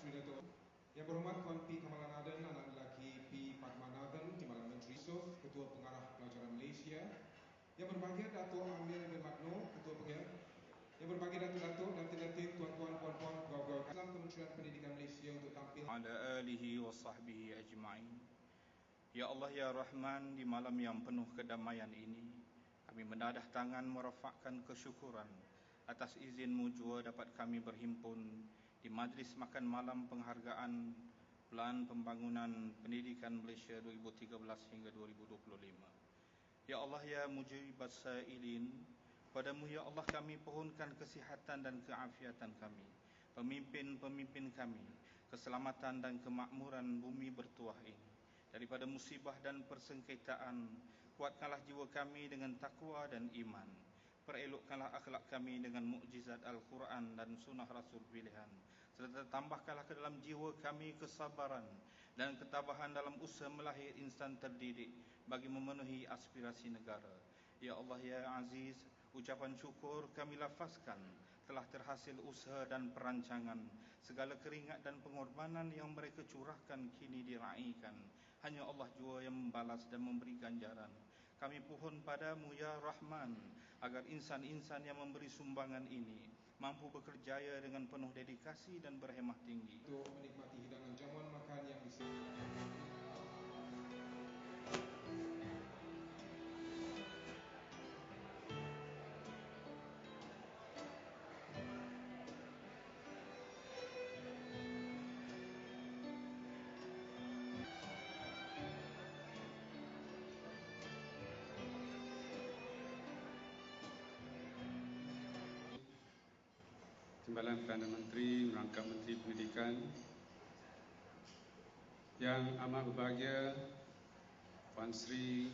Bismillahirrahmanirrahim. Yang berhormat Tuan P. Kamalanathan, anak lelaki P. Padmanathan, Timbalan Menteri Yusof, Ketua Pengarah Pelajaran Malaysia. Yang berbahagia Datuk Amir bin Magno, Ketua Pengarah. Yang berbahagia Datuk-Datuk, Datuk-Datuk, Tuan-Tuan, Puan-Puan, Pegawai Islam Kementerian Pendidikan Malaysia untuk tampil. Ala alihi wa sahbihi ajma'in. Ya Allah ya Rahman, di malam yang penuh kedamaian ini, kami menadah tangan merafakkan kesyukuran atas izin-Mu jua dapat kami berhimpun di majlis makan malam penghargaan Pelan Pembangunan Pendidikan Malaysia 2013 hingga 2025. Ya Allah ya Mujibas Sa'ilin, padamu ya Allah kami pohonkan kesihatan dan keafiatan kami, pemimpin-pemimpin kami, keselamatan dan kemakmuran bumi bertuah ini daripada musibah dan persengketaan. Kuatkanlah jiwa kami dengan takwa dan iman. Perelokkanlah akhlak kami dengan mukjizat Al-Quran dan sunnah Rasul pilihan. Serta tambahkanlah ke dalam jiwa kami kesabaran dan ketabahan dalam usaha melahir insan terdidik bagi memenuhi aspirasi negara. Ya Allah ya Aziz, ucapan syukur kami lafazkan telah terhasil usaha dan perancangan. Segala keringat dan pengorbanan yang mereka curahkan kini diraikan. Hanya Allah jua yang membalas dan memberi ganjaran. Kami pohon padamu ya Rahman, agar insan-insan yang memberi sumbangan ini mampu bekerjaya dengan penuh dedikasi dan berhemah tinggi untuk menikmati hidangan jamuan makan yang disediakan. Timbalan Perdana Menteri merangkap Menteri Pendidikan, Yang amat berbahagia Puan Sri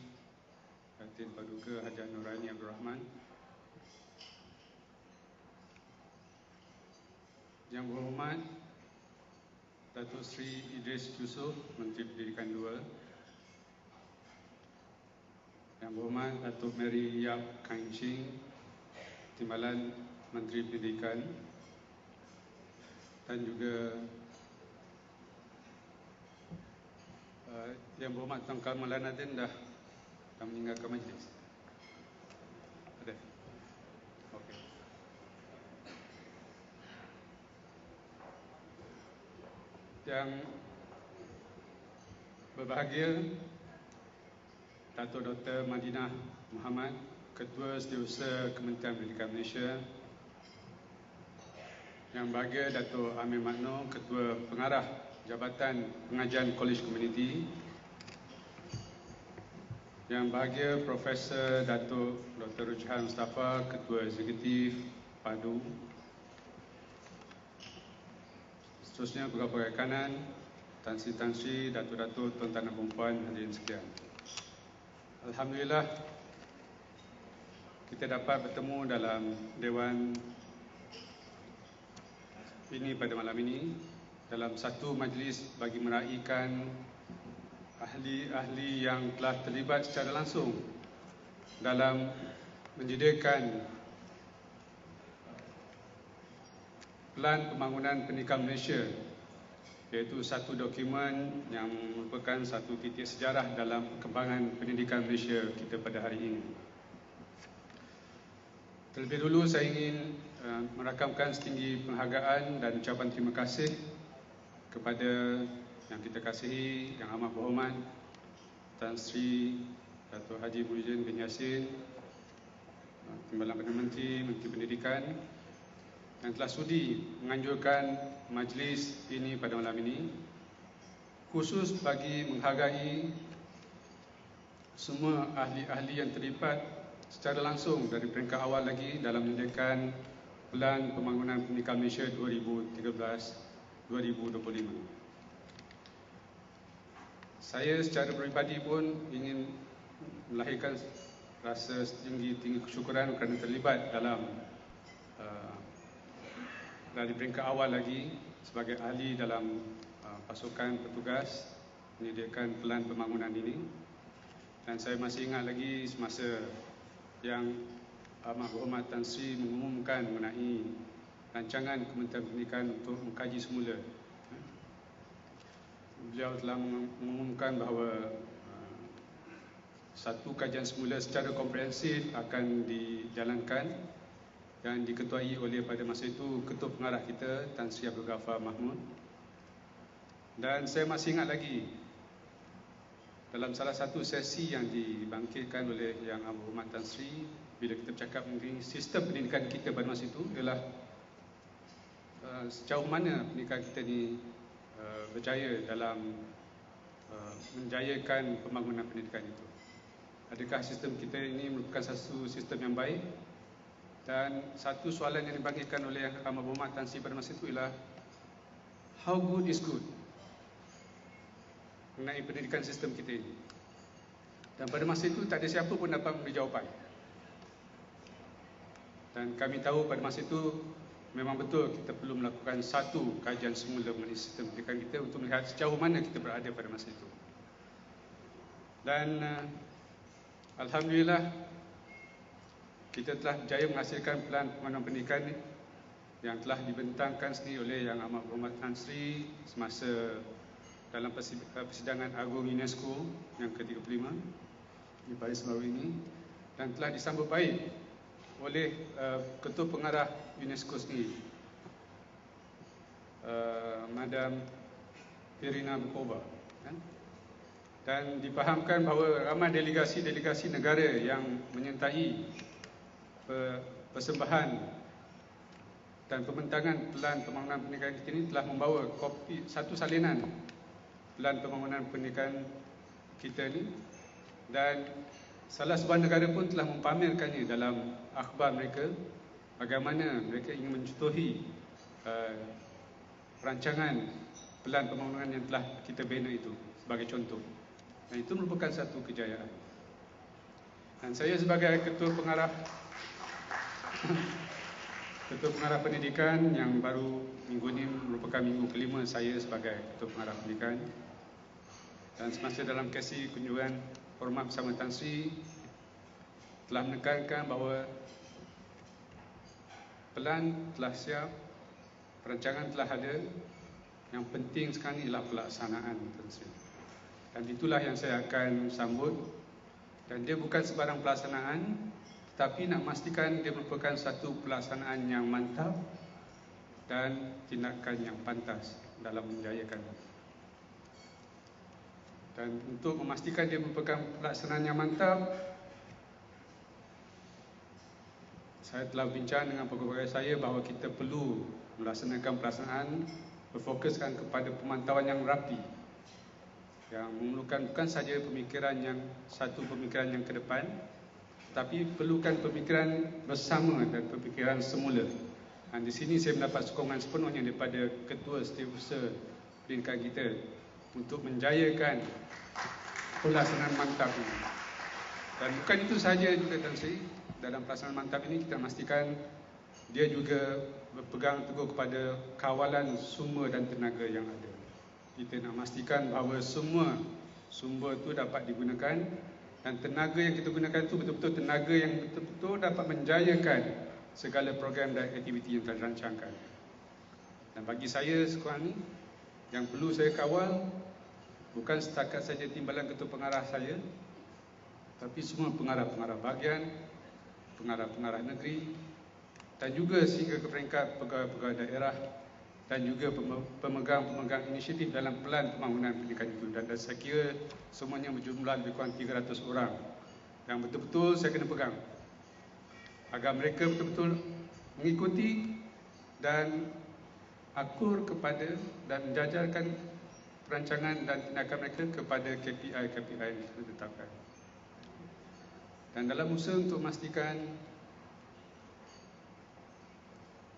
Datin Paduka Hajah Nuraini Abdul Rahman, Yang berhormat Datuk Sri Idris Yusof, Menteri Pendidikan 2, Yang berhormat Datuk Mary Yap Kang Ching, Timbalan Menteri Pendidikan, dan juga Yang berhormat Tuan Kamalanathan dah meninggalkan majlis. Ada? Okey. Yang berbahagia Datuk Dr. Madinah Muhammad, Ketua Setiausaha Kementerian Pendidikan Malaysia. Yang bahagia Datuk Amir Magno, Ketua Pengarah Jabatan Pengajian Kolej Komuniti. Yang bahagia Profesor Datuk Dr. Rujhan Mustafa, Ketua Eksekutif PADU. Seterusnya pegawai kanan, Tan Sri, Datuk-Datuk, Tuan-Tuan dan Puan-Puan, hadirin sekalian. Alhamdulillah, kita dapat bertemu dalam Dewan ini pada malam ini dalam satu majlis bagi meraihkan ahli-ahli yang telah terlibat secara langsung dalam menyediakan Pelan Pembangunan Pendidikan Malaysia, iaitu satu dokumen yang merupakan satu titik sejarah dalam perkembangan pendidikan Malaysia kita pada hari ini. Terlebih dulu saya ingin merakamkan setinggi penghargaan dan ucapan terima kasih kepada yang kita kasihi, yang amat berhormat Tan Sri Datuk Haji Muhyiddin bin Yassin, Timbalan Perdana Menteri, Menteri Pendidikan, yang telah sudi menganjurkan majlis ini pada malam ini, khusus bagi menghargai semua ahli-ahli yang terlibat secara langsung dari peringkat awal lagi dalam menyediakan Pelan Pembangunan Pendidikan Malaysia 2013-2025. Saya secara peribadi pun ingin melahirkan rasa tinggi kesyukuran kerana terlibat dalam dari peringkat awal lagi sebagai ahli dalam pasukan petugas menyediakan Pelan Pembangunan ini. Dan saya masih ingat lagi semasa yang Amat Berhormat Tan Sri mengumumkan mengenai rancangan Kementerian Pendidikan untuk mengkaji semula beliau telah mengumumkan bahawa satu kajian semula secara komprehensif akan dijalankan dan diketuai oleh pada masa itu Ketua Pengarah kita Tan Sri Abdul Ghaffar Mahmud. Dan saya masih ingat lagi dalam salah satu sesi yang dibangkitkan oleh Yang Amat Berhormat Tan Sri, bila kita bercakap mengenai sistem pendidikan kita pada masa itu ialah sejauh mana pendidikan kita ni berjaya dalam menjayakan pembangunan pendidikan itu. Adakah sistem kita ini merupakan satu sistem yang baik? Dan satu soalan yang dibangkitkan oleh Yang Amat Berhormat Tan Sri pada masa itu ialah how good is good mengenai pendidikan sistem kita ini. Dan pada masa itu tak ada siapa pun dapat memberi jawapan. Dan kami tahu pada masa itu memang betul kita perlu melakukan satu kajian semula mengenai sistem pendidikan kita untuk melihat sejauh mana kita berada pada masa itu. Dan alhamdulillah kita telah berjaya menghasilkan pelan pembangunan pendidikan yang telah dibentangkan sendiri oleh Yang Amat Berhormat Tan Sri semasa dalam persidangan agung UNESCO yang ke-35 di Paris baru ini, dan telah disambut baik oleh Ketua Pengarah UNESCO sendiri, Madam Irina Bokova, kan? Dan dipahamkan bahawa ramai delegasi-delegasi negara yang menyertai persembahan dan pembentangan pelan pembangunan pendidikan kita ini telah membawa kopi satu salinan pelan pembangunan pendidikan kita ini, dan salah sebuah negara pun telah mempamerkannya dalam akhbar mereka bagaimana mereka ingin mencontohi rancangan pelan pembangunan yang telah kita bina itu sebagai contoh. Dan itu merupakan satu kejayaan. Dan saya sebagai Ketua Pengarah Pendidikan yang baru minggu ini merupakan minggu kelima saya sebagai Ketua Pengarah Pendidikan, dan semasa dalam sesi kunjungan hormat bersama Tan Sri telah menekankan bahawa pelan telah siap, perancangan telah ada, yang penting sekarang ialah pelaksanaan, Tan Sri. Dan itulah yang saya akan sambut, dan dia bukan sebarang pelaksanaan, tetapi nak memastikan dia merupakan satu pelaksanaan yang mantap dan tindakan yang pantas dalam menjayakan. Dan untuk memastikan dia merupakan pelaksanaan yang mantap, saya telah bincang dengan pegawai saya bahawa kita perlu melaksanakan pelaksanaan berfokuskan kepada pemantauan yang rapi, yang memerlukan bukan sahaja pemikiran yang ke depan, tapi perlukan pemikiran bersama dan pemikiran semula. Dan di sini saya mendapat sokongan sepenuhnya daripada Ketua Setiausaha Pendidikan kita untuk menjayakan pelaksanaan mantap ini. Dan bukan itu sahaja juga, Tan Sri, dalam pelaksanaan mantap ini kita memastikan dia juga berpegang teguh kepada kawalan sumber dan tenaga yang ada. Kita nak memastikan bahawa semua sumber itu dapat digunakan, dan tenaga yang kita gunakan itu betul-betul tenaga yang betul-betul dapat menjayakan segala program dan aktiviti yang telah dirancangkan. Dan bagi saya sekarang ini, yang perlu saya kawal bukan setakat saja timbalan Ketua Pengarah saya, tapi semua pengarah-pengarah bahagian, pengarah-pengarah negeri, dan juga sehingga ke peringkat pegawai-pegawai daerah, dan juga pemegang-pemegang inisiatif dalam pelan pembangunan pendidikan itu. Dan saya kira semuanya berjumlah lebih kurang 300 orang yang betul-betul saya kena pegang agar mereka betul-betul mengikuti dan akur kepada dan menjajarkan perancangan dan tindakan mereka kepada KPI-KPI yang ditetapkan. Dan dalam usaha untuk memastikan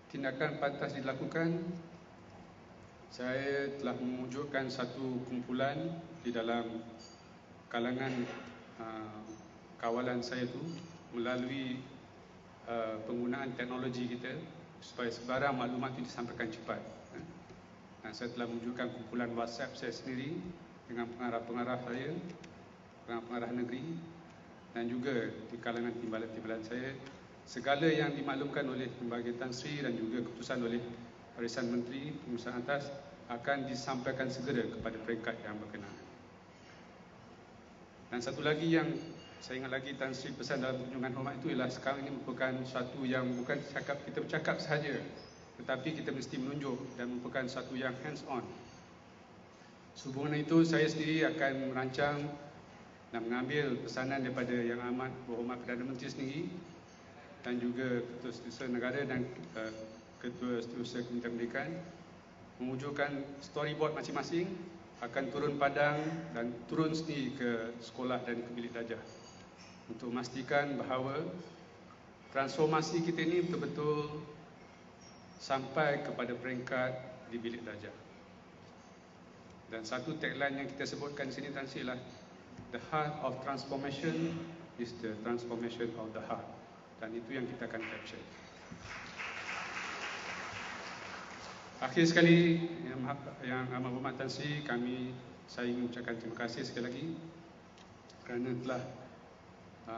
tindakan pantas dilakukan, saya telah mewujudkan satu kumpulan di dalam kalangan kawalan saya itu melalui penggunaan teknologi kita supaya sebarang maklumat itu disampaikan cepat. Dan saya telah mewujudkan kumpulan WhatsApp saya sendiri dengan pengarah-pengarah saya, pengarah-pengarah negeri, dan juga di kalangan timbalan-timbalan saya. Segala yang dimaklumkan oleh Lembaga Tan Sri dan juga keputusan oleh Barisan Menteri Pengurusan Atas akan disampaikan segera kepada peringkat yang berkenaan. Dan satu lagi yang saya ingat lagi Tan Sri pesan dalam kunjungan hormat itu ialah sekarang ini merupakan satu yang bukan kita bercakap sahaja, tetapi kita mesti menunjuk dan merupakan satu yang hands on. Sehubungan itu, saya sendiri akan merancang dan mengambil pesanan daripada Yang Amat Berhormat Perdana Menteri sendiri dan juga Ketua Setiausaha Negara dan Ketua Setiausaha Kementerian Pendidikan, mewujudkan storyboard masing-masing, akan turun padang dan turun sendiri ke sekolah dan ke bilik darjah untuk memastikan bahawa transformasi kita ini betul-betul sampai kepada peringkat di bilik darjah. Dan satu tagline yang kita sebutkan di sini Tan Sri ialah the heart of transformation is the transformation of the heart. Dan itu yang kita akan capture. Akhir sekali, Yang Amat Berhormat Tan Sri, saya ingin mengucapkan terima kasih sekali lagi kerana telah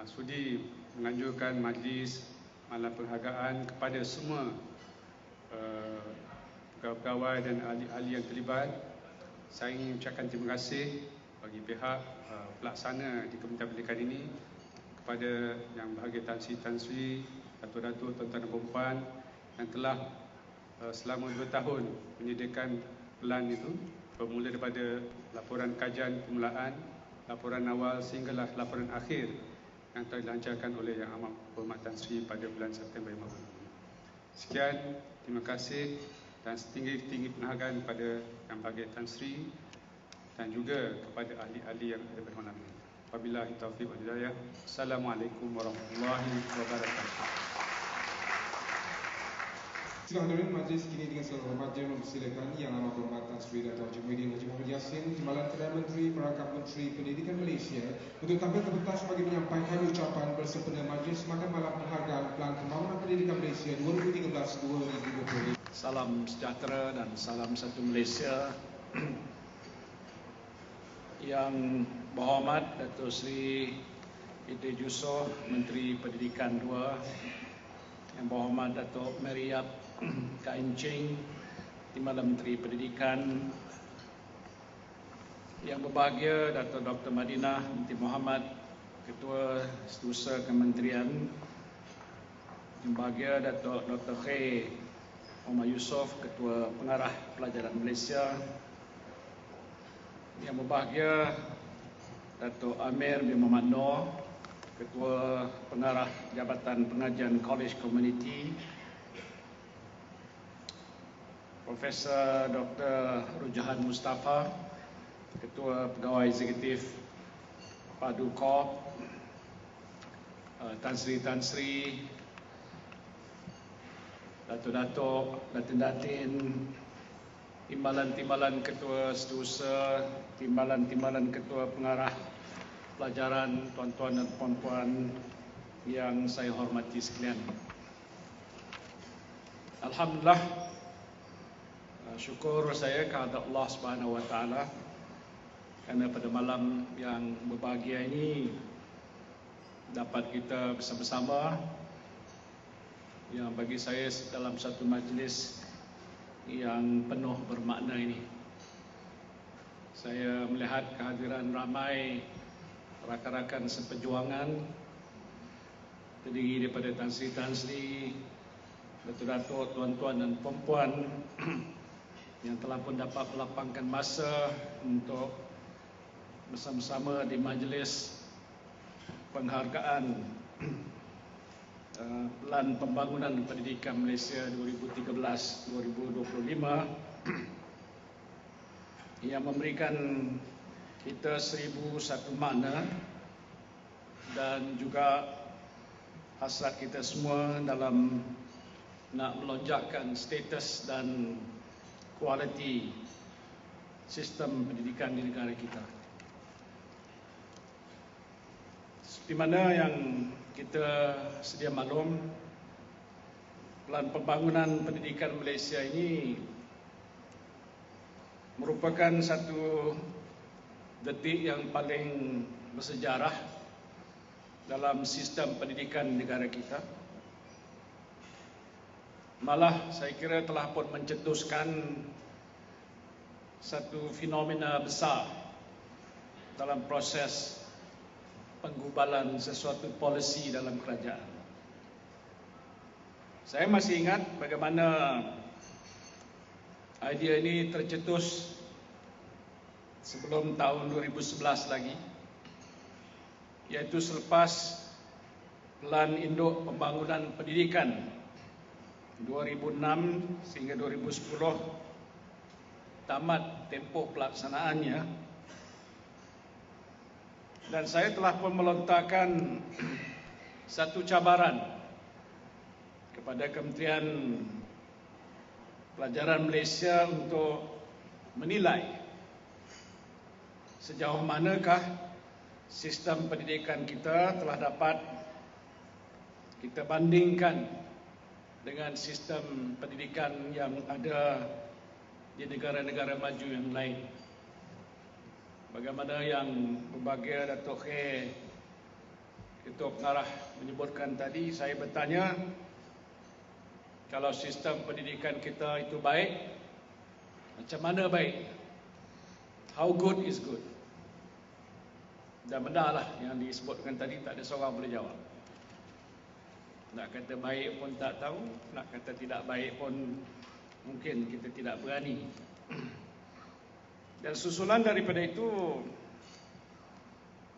sudi menganjurkan majlis malam penghargaan kepada semua pegawai dan ahli-ahli yang terlibat. Saya ingin mengucapkan terima kasih bagi pihak pelaksana di Kementerian Pendidikan ini, kepada Yang Berbahagia Tan Sri, Datuk-Datuk, Tuan-tuan dan puan-puan yang telah selama 2 tahun menyediakan pelan itu, bermula daripada laporan kajian permulaan, laporan awal sehinggalah laporan akhir yang telah dilancarkan oleh Yang Amat Berhormat Tan Sri pada bulan September yang lalu. Sekian, terima kasih dan setinggi-tinggi penghargaan kepada Yang Berbahagia Tan Sri dan juga kepada ahli-ahli yang ada berhormat ini. Wabillahi taufiq wal hidayah. Assalamualaikum warahmatullahi wabarakatuh. Sidang hadirin majlis kini dengan segala hormatnya mempersilakan Yang Amat Berhormat Tan Sri Dato' Haji Muhyiddin Haji Muhammad Yassin, Timbalan Perdana Menteri Perangkat Menteri Pendidikan Malaysia, untuk tampil ke pentas bagi menyampaikan ucapan bersempena majlis makan malam penghargaan Pelan Pembangunan Pendidikan Malaysia 2013-2020. Salam sejahtera dan salam satu Malaysia. Yang berhormat Datuk Seri Idris Yusof, Menteri Pendidikan 2, Yang berhormat Datuk Meriap Kaencing, Timbalan Menteri Pendidikan, Yang berbahagia Datuk Dr. Madinah binti Muhammad, Ketua Setiausaha Kementerian, Yang berbahagia Datuk Dr. Khair Omar Yusof, Ketua Pengarah Pelajaran Malaysia, Yang berbahagia Datuk Amir bin Muhammad Noor, Ketua Pengarah Jabatan Pengajian College Community, Profesor Dr. Rujahan Mustafa, Ketua Pegawai Eksekutif Padu Corp, Tan Sri, Datuk-Datuk, Datin-Datin, Timbalan-timbalan Ketua Setiausaha, Timbalan-timbalan Ketua Pengarah Pelajaran, tuan-tuan dan puan-puan yang saya hormati sekalian. Alhamdulillah, syukur saya kepada Allah Subhanahu Wa Taala kerana pada malam yang berbahagia ini dapat kita bersama-sama, yang bagi saya dalam satu majlis yang penuh bermakna ini. Saya melihat kehadiran ramai rakan-rakan seperjuangan terdiri daripada Tan Sri, Datuk-Datuk, tuan-tuan dan puan-puan yang telah pun dapat melapangkan masa untuk bersama-sama di majlis penghargaan Pelan Pembangunan Pendidikan Malaysia 2013-2025 yang memberikan kita 1001 makna dan juga hasrat kita semua dalam nak melonjakkan status dan kualiti sistem pendidikan di negara kita. Seperti mana yang kita sedia maklum, Pelan Pembangunan Pendidikan Malaysia ini merupakan satu detik yang paling bersejarah dalam sistem pendidikan negara kita. Malah saya kira telah pun mencetuskan satu fenomena besar dalam proses penggubalan sesuatu polisi dalam kerajaan. Saya masih ingat bagaimana idea ini tercetus sebelum tahun 2011 lagi, yaitu selepas Plan Induk Pembangunan Pendidikan 2006 sehingga 2010 tamat tempoh pelaksanaannya, dan saya telah pun melontarkan satu cabaran kepada Kementerian Pelajaran Malaysia untuk menilai sejauh manakah sistem pendidikan kita telah dapat kita bandingkan dengan sistem pendidikan yang ada di negara-negara maju yang lain. Bagaimana yang berbahagia Datuk Khair Ketua Pengarah menyebutkan tadi, saya bertanya, kalau sistem pendidikan kita itu baik, macam mana baik? How good is good? Dan benarlah yang disebutkan tadi, tak ada seorang boleh jawab. Nak kata baik pun tak tahu, nak kata tidak baik pun mungkin kita tidak berani. Dan susulan daripada itu,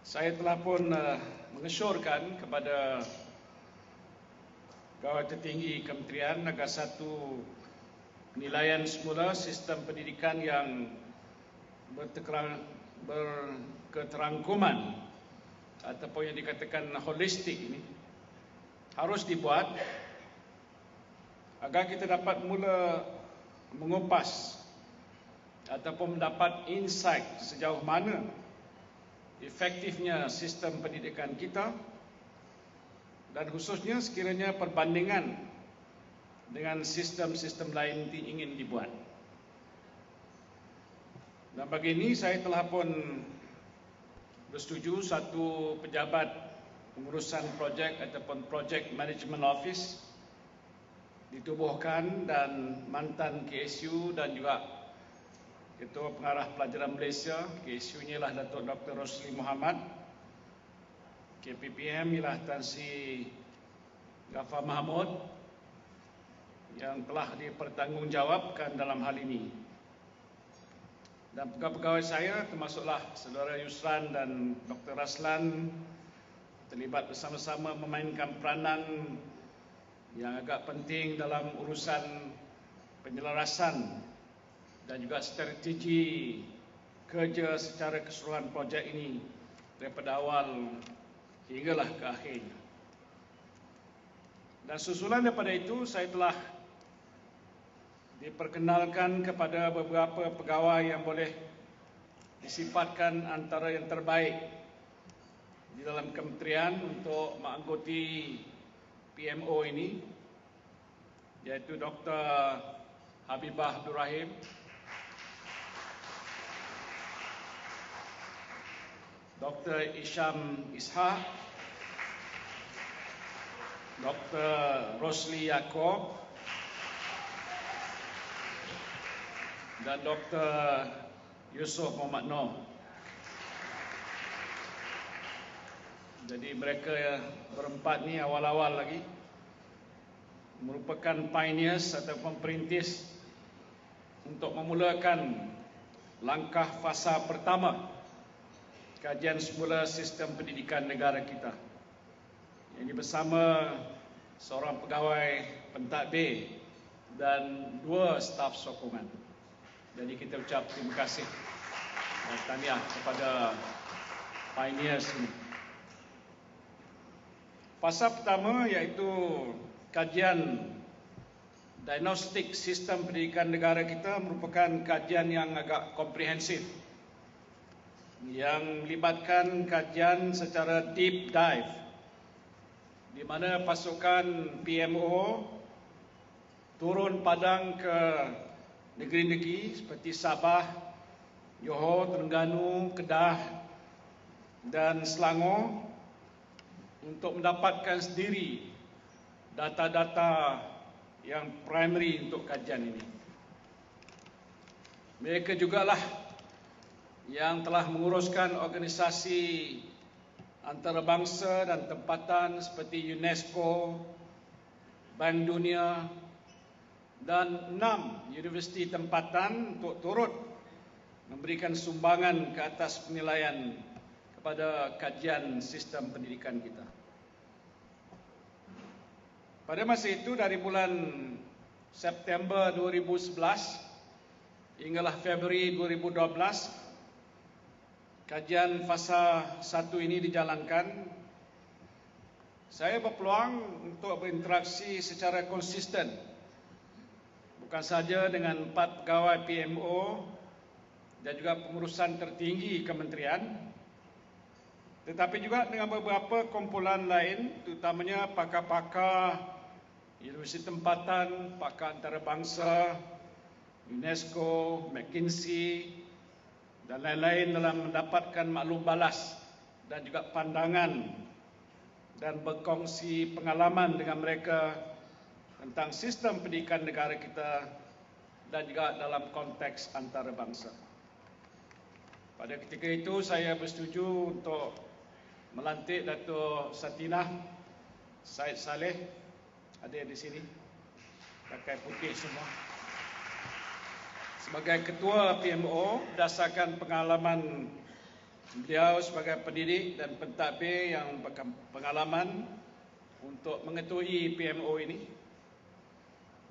saya telah pun mengesyorkan kepada Kawal Tertinggi Kementerian agar satu penilaian semula sistem pendidikan yang berketerangkuman ataupun yang dikatakan holistik ini harus dibuat agar kita dapat mula mengupas ataupun mendapat insight sejauh mana efektifnya sistem pendidikan kita, dan khususnya sekiranya perbandingan dengan sistem-sistem lain ingin dibuat. Dan bagi ini saya telah pun bersetuju satu pejabat pengurusan projek ataupun Project Management Office ditubuhkan, dan mantan KSU dan juga Ketua Pengarah Pelajaran Malaysia, KSU-nya ialah Datuk Dr. Rosli Muhammad, KPPM ialah Tan Sri Ghaffar Mahmud, yang telah dipertanggungjawabkan dalam hal ini. Dan pegawai-pegawai saya termasuklah Saudara Yusran dan Dr. Raslan terlibat bersama-sama memainkan peranan yang agak penting dalam urusan penyelarasan dan juga strategi kerja secara keseluruhan projek ini daripada awal hinggalah ke akhirnya. Dan susulan daripada itu, saya telah diperkenalkan kepada beberapa pegawai yang boleh disifatkan antara yang terbaik di dalam kementerian untuk mengangkuti PMO ini, yaitu Dr. Habibah Abdul Rahim, Dr. Isham Ishaq, Dr. Rosli Yaakob, dan Dr. Yusof Muhammad Noor. Jadi mereka berempat ni awal-awal lagi merupakan pioneers ataupun perintis untuk memulakan langkah fasa pertama kajian semula sistem pendidikan negara kita. Ini bersama seorang pegawai pentadbir dan 2 staf sokongan. Jadi kita ucap terima kasih dan tahniah kepada pioneers ini. Fasa pertama iaitu kajian diagnostik sistem pendidikan negara kita merupakan kajian yang agak komprehensif, yang melibatkan kajian secara deep dive, di mana pasukan PMO turun padang ke negeri-negeri seperti Sabah, Johor, Terengganu, Kedah dan Selangor untuk mendapatkan sendiri data-data yang primary untuk kajian ini. Mereka jugalah yang telah menguruskan organisasi antarabangsa dan tempatan seperti UNESCO, Bank Dunia dan 6 universiti tempatan untuk turut memberikan sumbangan ke atas penilaian kepada kajian sistem pendidikan kita. Pada masa itu dari bulan September 2011 hinggalah Februari 2012, kajian fasa 1 ini dijalankan. Saya berpeluang untuk berinteraksi secara konsisten, bukan saja dengan 4 pegawai PMO dan juga pengurusan tertinggi kementerian, tetapi juga dengan beberapa kumpulan lain, terutamanya pakar-pakar universiti tempatan, pakar antarabangsa, UNESCO, McKinsey dan lain-lain dalam mendapatkan maklum balas dan juga pandangan dan berkongsi pengalaman dengan mereka tentang sistem pendidikan negara kita dan juga dalam konteks antarabangsa. Pada ketika itu saya bersetuju untuk melantik Dato' Satinah Said Saleh, ada di sini, pakai putih semua, sebagai Ketua PMO berdasarkan pengalaman beliau sebagai pendidik dan pentadbir yang berpengalaman untuk mengetuai PMO ini.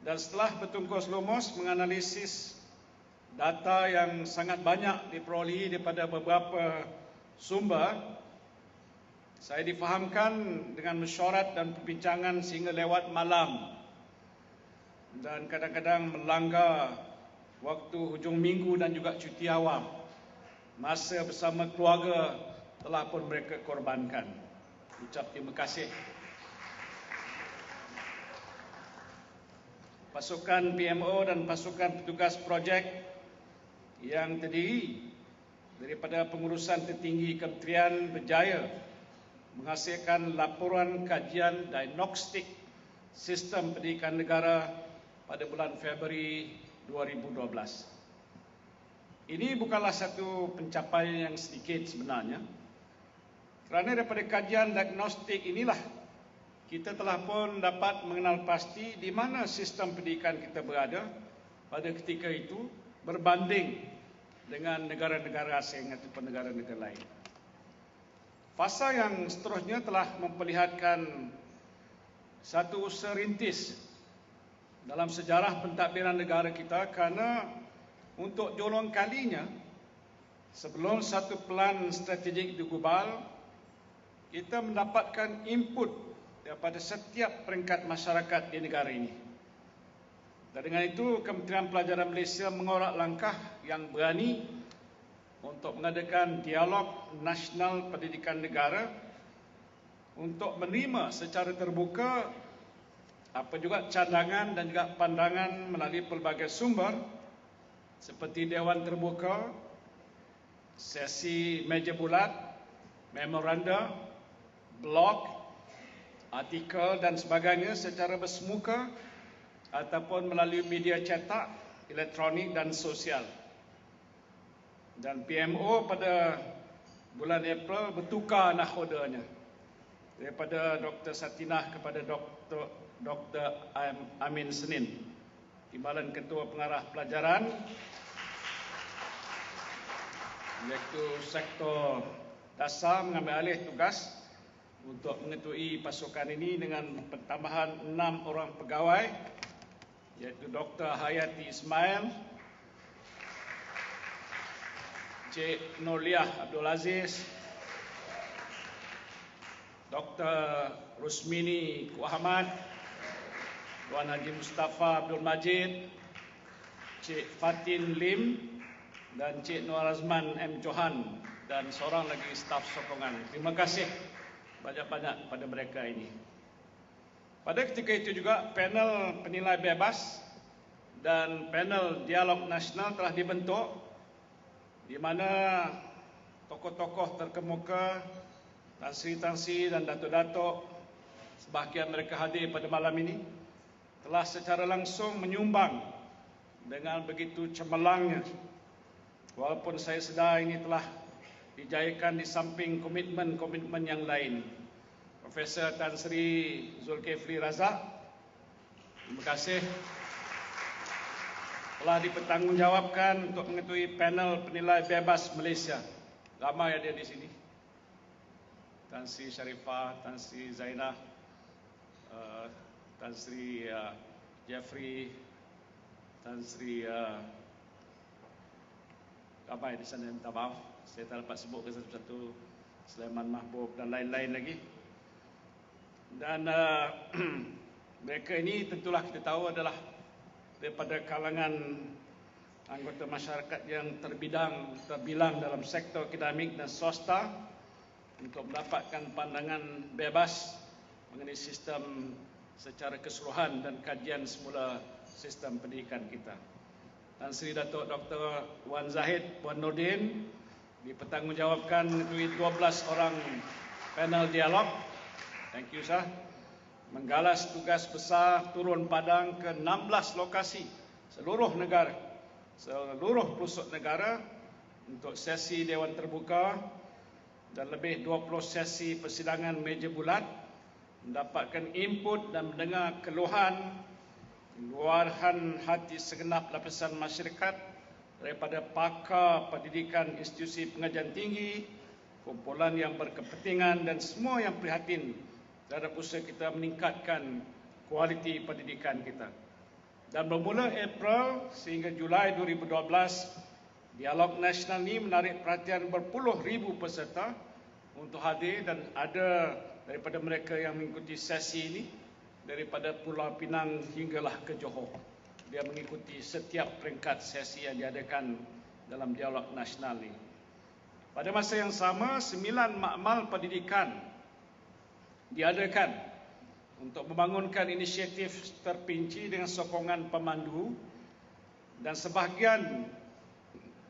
Dan setelah bertungkus lumus menganalisis data yang sangat banyak diperolehi daripada beberapa sumber, saya difahamkan dengan mesyuarat dan perbincangan sehingga lewat malam dan kadang-kadang melanggar waktu hujung minggu dan juga cuti awam. Masa bersama keluarga telah pun mereka korbankan. Ucap terima kasih. Pasukan PMO dan pasukan petugas projek yang terdiri daripada pengurusan tertinggi kementerian berjaya menghasilkan laporan kajian diagnostik sistem pendidikan negara pada bulan Februari 2012. Ini bukanlah satu pencapaian yang sedikit sebenarnya, kerana daripada kajian diagnostik inilah kita telah pun dapat mengenal pasti di mana sistem pendidikan kita berada pada ketika itu berbanding dengan negara-negara asing ataupun negara-negara lain. Fasa yang seterusnya telah memperlihatkan satu usaha rintis dalam sejarah pentadbiran negara kita, kerana untuk diulang kalinya sebelum satu plan strategik digubal, kita mendapatkan input daripada setiap peringkat masyarakat di negara ini. Dan dengan itu Kementerian Pelajaran Malaysia mengorak langkah yang berani untuk mengadakan dialog nasional pendidikan negara untuk menerima secara terbuka apa juga cadangan dan juga pandangan melalui pelbagai sumber seperti Dewan Terbuka, sesi meja bulat, memoranda, blog, artikel dan sebagainya secara bersemuka ataupun melalui media cetak, elektronik dan sosial. Dan PMO pada bulan April bertukar nakhodanya daripada Dr. Satinah kepada Dr. Amin Senin, Timbalan Ketua Pengarah Pelajaran, iaitu sektor dasar, mengambil alih tugas untuk mengetuai pasukan ini dengan pertambahan 6 orang pegawai, iaitu Dr. Hayati Ismail, Cik Nurliah Abdul Aziz, Dr. Rusmini Kuahmad, Tuan Haji Mustafa Abdul Majid, Cik Fatin Lim dan Cik Nur Azman M. Johan dan seorang lagi staf sokongan. Terima kasih banyak-banyak pada mereka ini. Pada ketika itu juga panel penilai bebas dan panel dialog nasional telah dibentuk, di mana tokoh-tokoh terkemuka, Tan Sri dan datuk-datuk, sebahagian mereka hadir pada malam ini, telah secara langsung menyumbang dengan begitu cemerlangnya Walaupun saya sedar ini telah dijayakan di samping komitmen-komitmen yang lain. Profesor Tan Sri Zulkifli Razak, terima kasih telah dipertanggungjawabkan untuk mengetuai panel penilai bebas Malaysia. Ramai ada di sini. Tan Sri Sharifah, Tan Sri Zainah, Tan Sri Jeffrey, Tan Sri ramai di sana, minta maaf saya tak dapat sebutkan satu-satu, Sulaiman Mahbub dan lain-lain lagi. Dan mereka ini tentulah kita tahu adalah daripada kalangan anggota masyarakat yang terbilang dalam sektor akademik dan swasta untuk mendapatkan pandangan bebas mengenai sistem secara keseluruhan dan kajian semula sistem pendidikan kita. Tan Sri Datuk Dr. Wan Zahid Wan Nordin dipertanggungjawabkan melalui 12 orang panel dialog. Thank you, sir. Menggalas tugas besar turun padang ke 16 lokasi seluruh negara, seluruh pelosok negara untuk sesi Dewan Terbuka dan lebih 20 sesi persidangan meja bulat, mendapatkan input dan mendengar keluhan, luahan hati segenap lapisan masyarakat daripada pakar pendidikan institusi pengajian tinggi, kumpulan yang berkepentingan dan semua yang prihatin terhadap usaha kita meningkatkan kualiti pendidikan kita. Dan bermula April sehingga Julai 2012, dialog nasional ini menarik perhatian berpuluh ribu peserta untuk hadir, dan ada daripada mereka yang mengikuti sesi ini daripada Pulau Pinang hinggalah ke Johor. Dia mengikuti setiap peringkat sesi yang diadakan dalam dialog nasional ini. Pada masa yang sama, 9 makmal pendidikan diadakan untuk membangunkan inisiatif terpinci dengan sokongan pemandu, dan sebahagian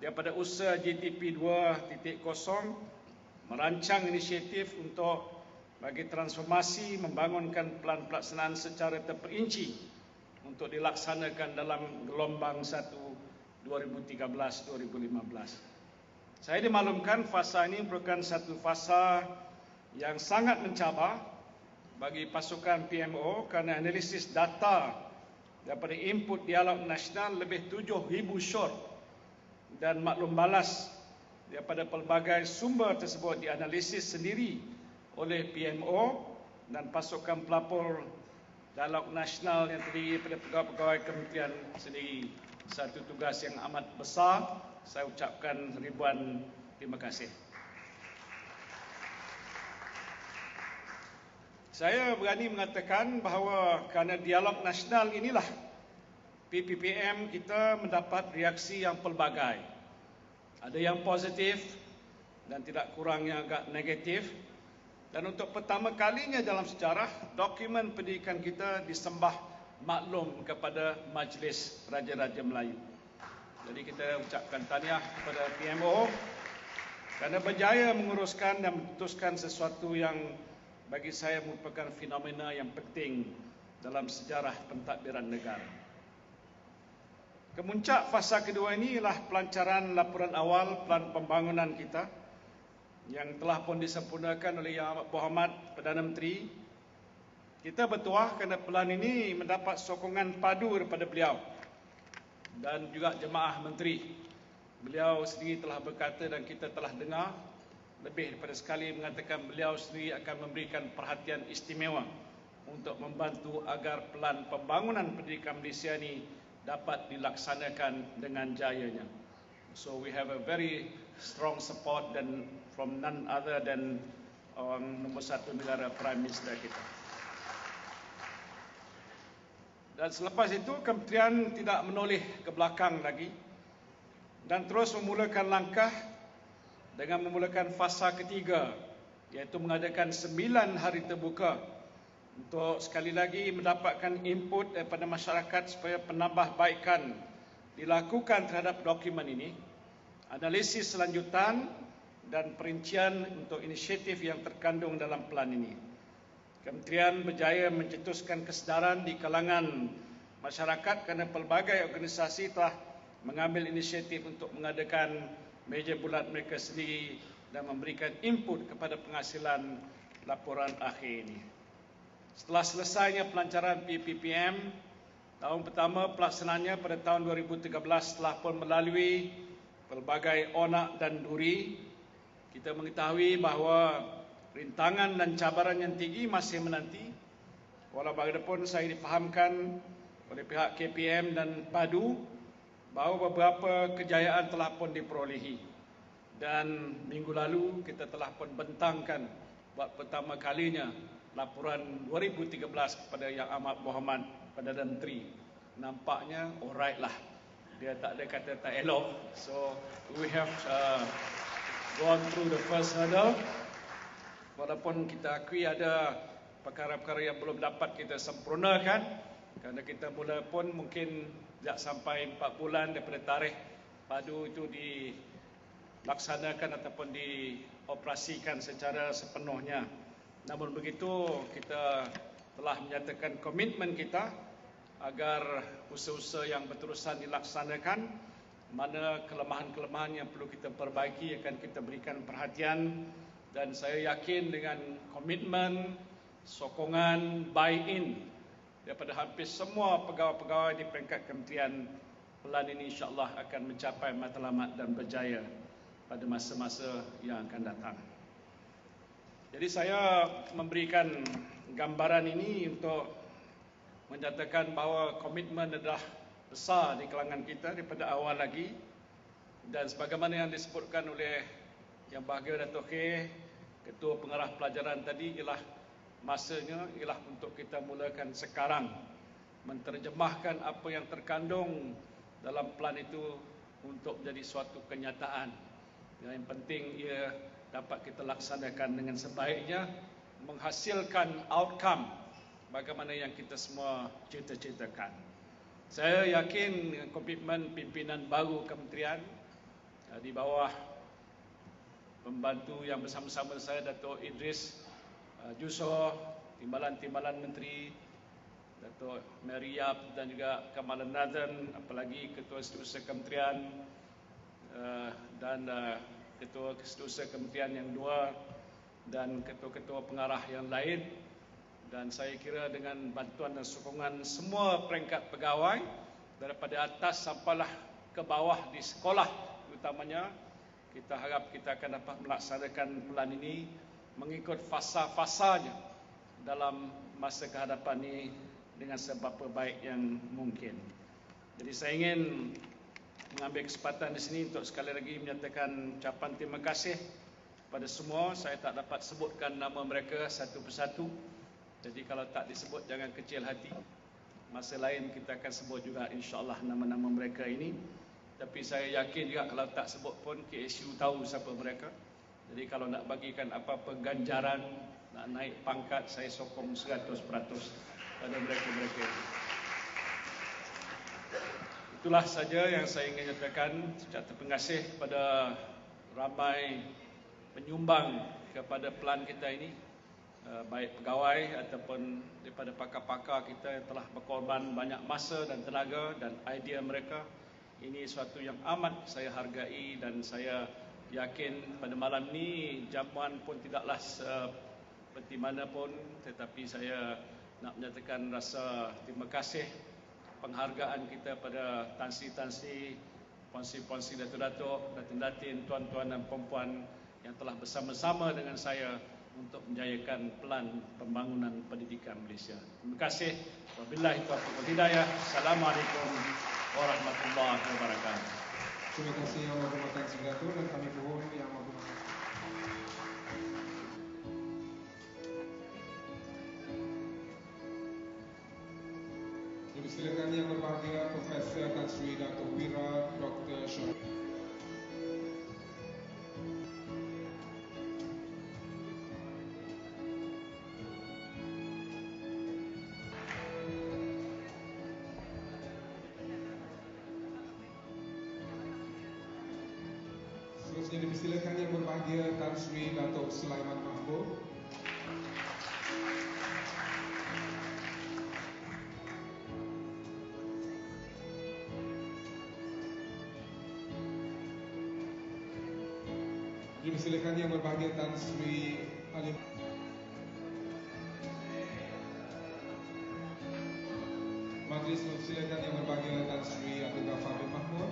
daripada usaha GTP 2.0 merancang inisiatif untuk bagi transformasi membangunkan pelan pelaksanaan secara terperinci untuk dilaksanakan dalam gelombang 1 2013-2015. Saya dimaklumkan fasa ini merupakan satu fasa yang sangat mencabar bagi pasukan PMO kerana analisis data daripada input dialog nasional lebih 7,000 syur dan maklum balas daripada pelbagai sumber tersebut dianalisis sendiri oleh PMO dan pasukan pelapor dialog nasional yang terdiri daripada pegawai-pegawai kementerian sendiri. Satu tugas yang amat besar. Saya ucapkan ribuan terima kasih. Saya berani mengatakan bahawa kerana dialog nasional inilah PPPM kita mendapat reaksi yang pelbagai. Ada yang positif dan tidak kurang yang agak negatif. Dan untuk pertama kalinya dalam sejarah, dokumen pendidikan kita disembah maklum kepada Majlis Raja-Raja Melayu. Jadi kita ucapkan tahniah kepada PMO kerana berjaya menguruskan dan memutuskan sesuatu yang bagi saya merupakan fenomena yang penting dalam sejarah pentadbiran negara. Kemuncak fasa kedua ini ialah pelancaran laporan awal pelan pembangunan kita yang telah pun disempurnakan oleh Yang Amat Berhormat Perdana Menteri. Kita bertuah kerana pelan ini mendapat sokongan padu daripada beliau dan juga jemaah menteri. Beliau sendiri telah berkata dan kita telah dengar lebih daripada sekali mengatakan beliau sendiri akan memberikan perhatian istimewa untuk membantu agar pelan pembangunan pendidikan Malaysia ini dapat dilaksanakan dengan jayanya. So we have a very strong support dan from none other than nombor satu negara Prime Minister kita. Dan selepas itu kementerian tidak menoleh ke belakang lagi dan terus memulakan langkah dengan memulakan fasa ketiga, iaitu mengadakan 9 hari terbuka untuk sekali lagi mendapatkan input daripada masyarakat supaya penambahbaikan dilakukan terhadap dokumen ini, analisis selanjutan dan perincian untuk inisiatif yang terkandung dalam pelan ini. Kementerian berjaya mencetuskan kesedaran di kalangan masyarakat kerana pelbagai organisasi telah mengambil inisiatif untuk mengadakan meja bulat mereka sendiri dan memberikan input kepada penghasilan laporan akhir ini. Setelah selesainya pelancaran PPPM, tahun pertama pelaksanaannya pada tahun 2013 telah pun melalui pelbagai onak dan duri. Kita mengetahui bahawa rintangan dan cabaran yang tinggi masih menanti. Walau bagaimanapun saya difahamkan oleh pihak KPM dan PADU bahawa beberapa kejayaan telah pun diperolehi. Dan minggu lalu kita telah pun bentangkan buat pertama kalinya laporan 2013 kepada Yang Amat Berhormat Perdana Menteri. Nampaknya alright lah. Dia tak ada kata tak elok. So we have gone through the first hurdle. Walaupun kita akui ada perkara-perkara yang belum dapat kita sempurnakan, kerana kita mula pun mungkin tak sampai 4 bulan daripada tarikh PADU itu dilaksanakan ataupun dioperasikan secara sepenuhnya. Namun begitu, kita telah menyatakan komitmen kita agar usaha-usaha yang berterusan dilaksanakan. Mana kelemahan-kelemahan yang perlu kita perbaiki akan kita berikan perhatian. Dan saya yakin dengan komitmen, sokongan, buy-in daripada hampir semua pegawai-pegawai di peringkat kementerian, pelan ini insya-Allah akan mencapai matlamat dan berjaya pada masa-masa yang akan datang. Jadi saya memberikan gambaran ini untuk menyatakan bahawa komitmen adalah besar di kalangan kita daripada awal lagi. Dan sebagaimana yang disebutkan oleh Yang Bahagia Dato' K, Ketua Pengarah Pelajaran tadi, ialah masanya ialah untuk kita mulakan sekarang, menterjemahkan apa yang terkandung dalam plan itu untuk menjadi suatu kenyataan. Yang penting ia dapat kita laksanakan dengan sebaiknya, menghasilkan outcome bagaimana yang kita semua cita-citakan. Saya yakin dengan komitmen pimpinan baru kementerian di bawah pembantu yang bersama-sama saya, Dato' Idris Jusoh, Timbalan-Timbalan Menteri, Dato' Mary Yap dan juga Kamalan Nathan, apalagi Ketua Setiausaha Kementerian dan Ketua Setiausaha Kementerian yang dua dan Ketua-Ketua Pengarah yang lain. Dan saya kira dengan bantuan dan sokongan semua peringkat pegawai daripada atas sampailah ke bawah di sekolah utamanya, kita harap kita akan dapat melaksanakan plan ini mengikut fasa-fasanya dalam masa kehadapan ini dengan seberapa baik yang mungkin. Jadi saya ingin mengambil kesempatan di sini untuk sekali lagi menyatakan ucapan terima kasih kepada semua. Saya tak dapat sebutkan nama mereka satu persatu. Jadi kalau tak disebut jangan kecil hati. Masa lain kita akan sebut juga insya-Allah nama-nama mereka ini. Tapi saya yakin juga kalau tak sebut pun KSU tahu siapa mereka. Jadi kalau nak bagikan apa-apa ganjaran, nak naik pangkat, saya sokong 100% pada mereka-mereka ini. Itulah saja yang saya ingin nyatakan. Saya terima kasih kepada ramai penyumbang kepada plan kita ini, baik pegawai ataupun daripada pakar-pakar kita yang telah berkorban banyak masa dan tenaga dan idea mereka. Ini suatu yang amat saya hargai dan saya yakin pada malam ini jamuan pun tidaklah seperti mana pun, tetapi saya nak menyatakan rasa terima kasih, penghargaan kita pada tansi-tansi, ponsi-ponsi datuk-datuk, datin-datin, tuan-tuan dan puan-puan yang telah bersama-sama dengan saya untuk menjayakan plan pembangunan pendidikan Malaysia. Terima kasih. Wabillahi taufiq wal hidayah. Assalamualaikum warahmatullahi wabarakatuh. Terima kasih Yang Berhormat Tan Sri Dato' dan kami mohon Yang Berhormat. Dipersilakan Yang Berbahagia Profesor Tan Sri Dato' Wira Dr. Syarif. Seterusnya dipersilakan Yang Berbahagia Tan Sri Dato' Sulaiman Mahmud. Dipersilakan yang berbahagia Tan Sri Alim. Majlis mempersilakan yang berbahagia Tan Sri Abdul Ghaffar bin Mahmud.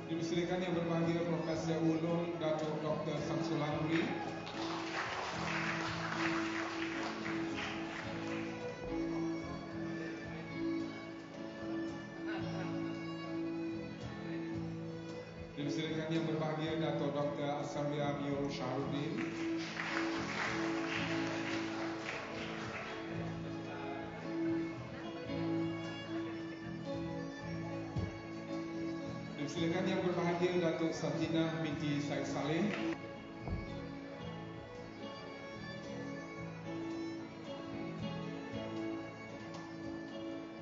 Dipersilakan yang berbahagia Profesor Ulun Datuk Dr. Samsul Amri. Dipersilakan yang berbahagia Datuk Dr. Asamiah Miul Syahrudin. Dipersilakan yang berbahagia Datuk Sakinah binti Said Saleh.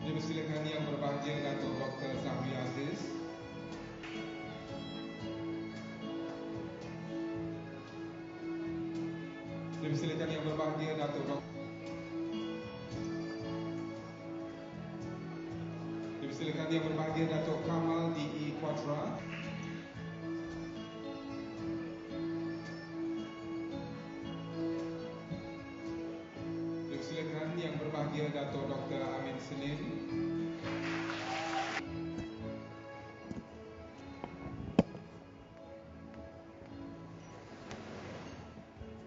Dipersilakan yang berbahagia Datuk Dr. Zahri Aziz. Dipersilakan yang berbahagia Datuk Dr. Dipersilakan yang berbahagia Datuk Kamal D.E. Quadra. Dipersilakan yang berbahagia Datuk Dr. Amin Senin.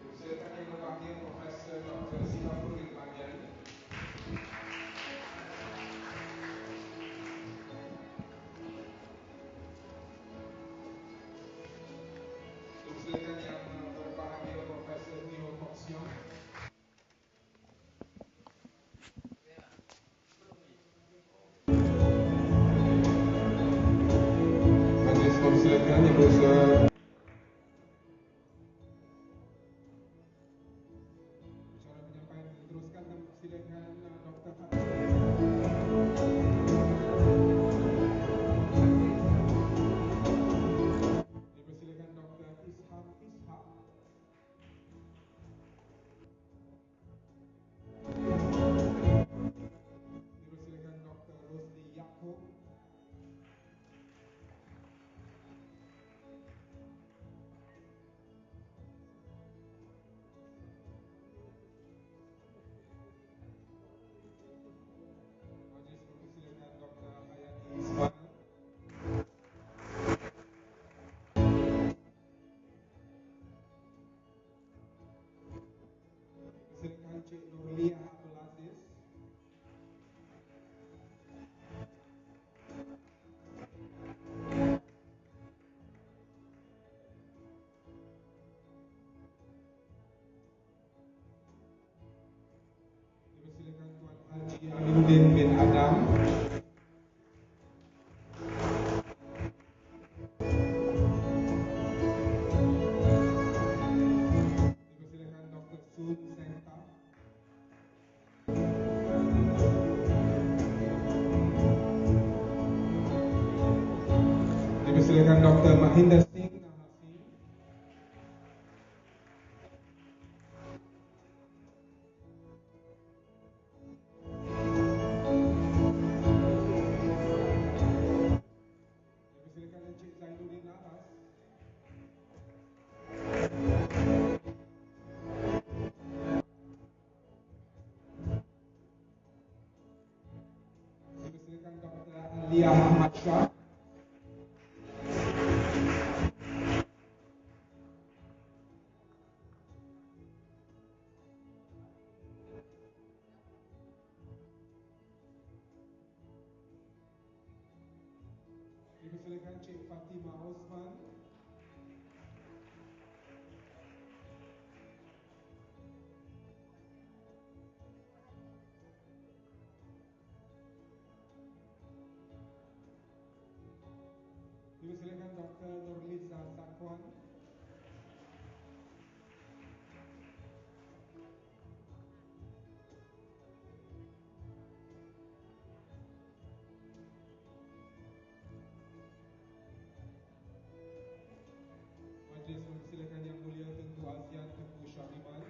Dipersilakan yang berbahagia Profesor Dr. Sihabuddin Madian. Dipersilakan yang berbahagia Profesor Teo Kok Siong. Majlis mempersilakan yang berusaha cara penyampaian diteruskan dan mempersilakan Dr. Dipersilakan Dr. Ishak. Dipersilakan Dr. Rosli Yaakob. Majlis mempersilakan Dr. Hayati Ismail. Dipersilakan Cik Nurliah Abdul Aziz. Dipersilakan Tuan Haji Aminuddin bin Adam. Dipersilakan Dr. Sun Sengta. Dipersilakan Dr. Mahinder Singh Nahasi. Dipersilakan Encik Zainuddin Laras. Dipersilakan Dr. Alia Ahmad Shah. Dipersilakan Cik Fatimah Osman. Dipersilakan Dr. Nurliza Zakwan. Majlis mempersilakan Yang Mulia Tunku ASEAN Tunku Syahriman.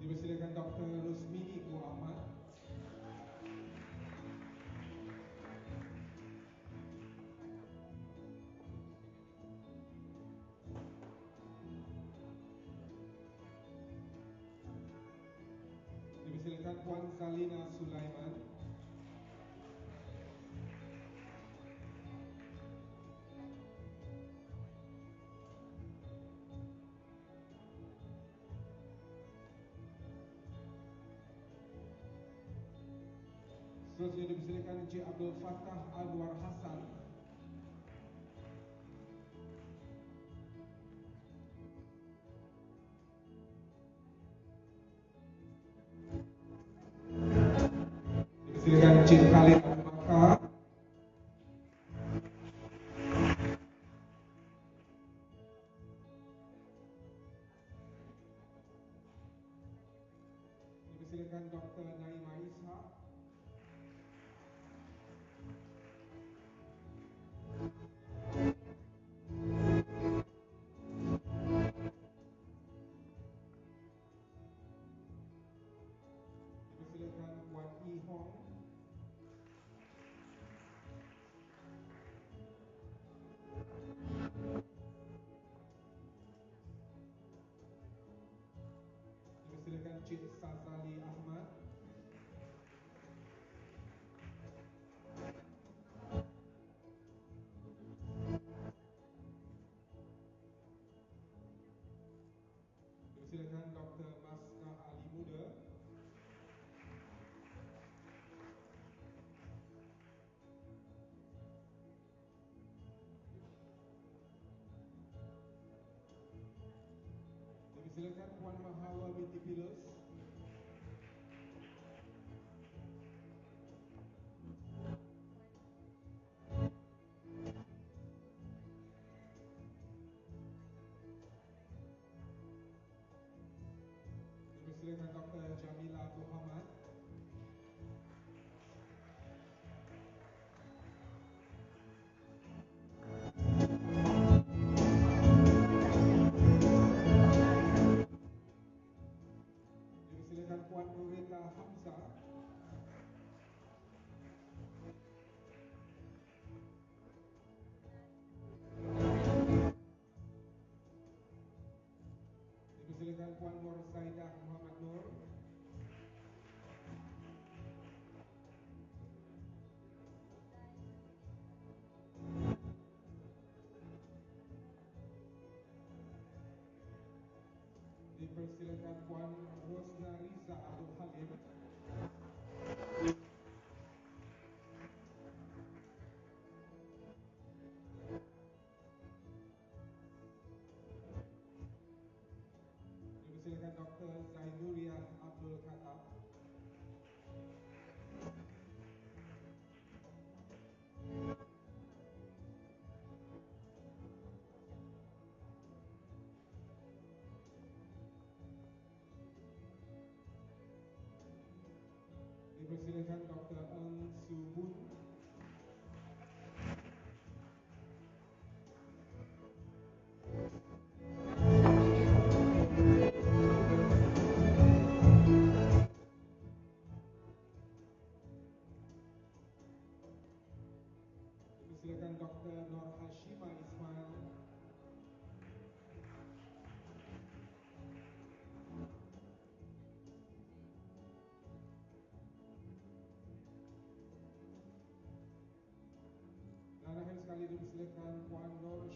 Dipersilakan Dr. Rusmini Muhammad. Dipersilakan Puan Salina Sulaiman. Seterusnya dipersilakan Encik Abdul Fattah Anwar Hassan. Dipersilakan Encik Khalid Abu Bakar. Dipersilakan Dr. Naimah Ishak. Dipersilakan Wan Yi Hong. Dipersilakan Cik Sazali Ahmad. Dipersilakan Dr. Masnah Ali Muda. Dipersilakan Puan Mahawa binti Pilus. Dipersilakan Dr. Jamila Muhammad. Dipersilakan Puan Nurita Hamzah. Dipersilakan Puan Nur Saidah Muhammad Nur. Dipersilakan Puan Rosna Riza Abdul Halim. Dipersilakan Dr. Zainuriah Abdul Khattab. Dipersilakan Dr. Eng Subun. Dipersilakan Dr. Nur Hashima Ismail. Dan akhir sekali dipersilakan Puan Nur